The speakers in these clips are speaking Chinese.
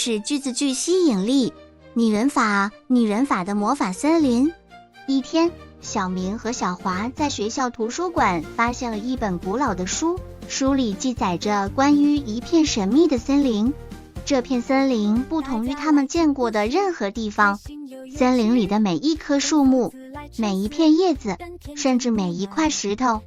是句子句吸引力。拟人法的魔法森林。一天，小明和小华在学校图书馆发现了一本古老的书，书里记载着关于一片神秘的森林。这片森林不同于他们见过的任何地方，森林里的每一棵树木，每一片叶子，甚至每一块石头，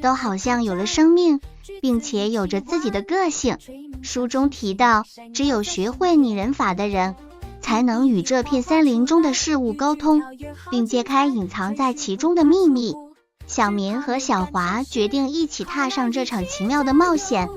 都好像有了生命，并且有着自己的个性。书中提到，只有学会拟人法的人，才能与这片森林中的事物沟通，并揭开隐藏在其中的秘密。小明和小华决定一起踏上这场奇妙的冒险。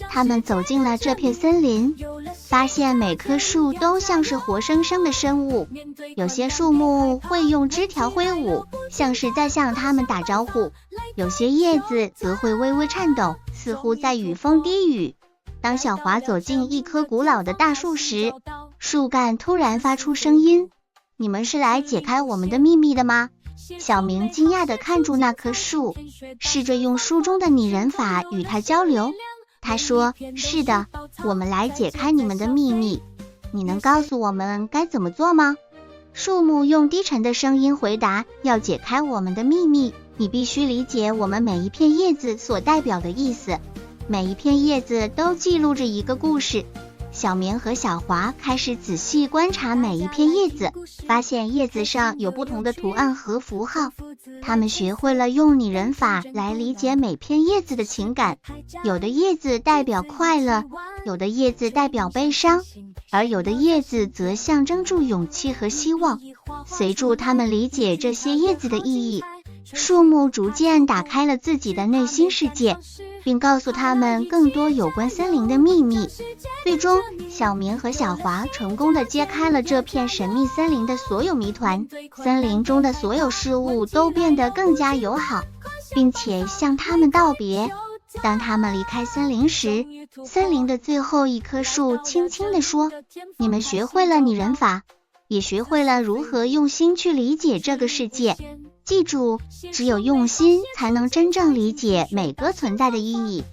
他们走进了这片森林，发现每棵树都像是活生生的生物，有些树木会用枝条挥舞，像是在向他们打招呼，有些叶子则会微微颤抖，似乎在与风低语。当小华走进一棵古老的大树时，树干突然发出声音：“你们是来解开我们的秘密的吗？”小明惊讶地看住那棵树，试着用书中的拟人法与它交流。他说：“是的，我们来解开你们的秘密。你能告诉我们该怎么做吗？”树木用低沉的声音回答：“要解开我们的秘密，你必须理解我们每一片叶子所代表的意思。每一片叶子都记录着一个故事。”小明和小华开始仔细观察每一片叶子，发现叶子上有不同的图案和符号。他们学会了用拟人法来理解每片叶子的情感，有的叶子代表快乐，有的叶子代表悲伤，而有的叶子则象征住勇气和希望。随着他们理解这些叶子的意义，树木逐渐打开了自己的内心世界，并告诉他们更多有关森林的秘密。最终，小明和小华成功地揭开了这片神秘森林的所有谜团，森林中的所有事物都变得更加友好，并且向他们道别。当他们离开森林时，森林的最后一棵树轻轻地说：“你们学会了拟人法，也学会了如何用心去理解这个世界。记住，只有用心才能真正理解每个存在的意义。”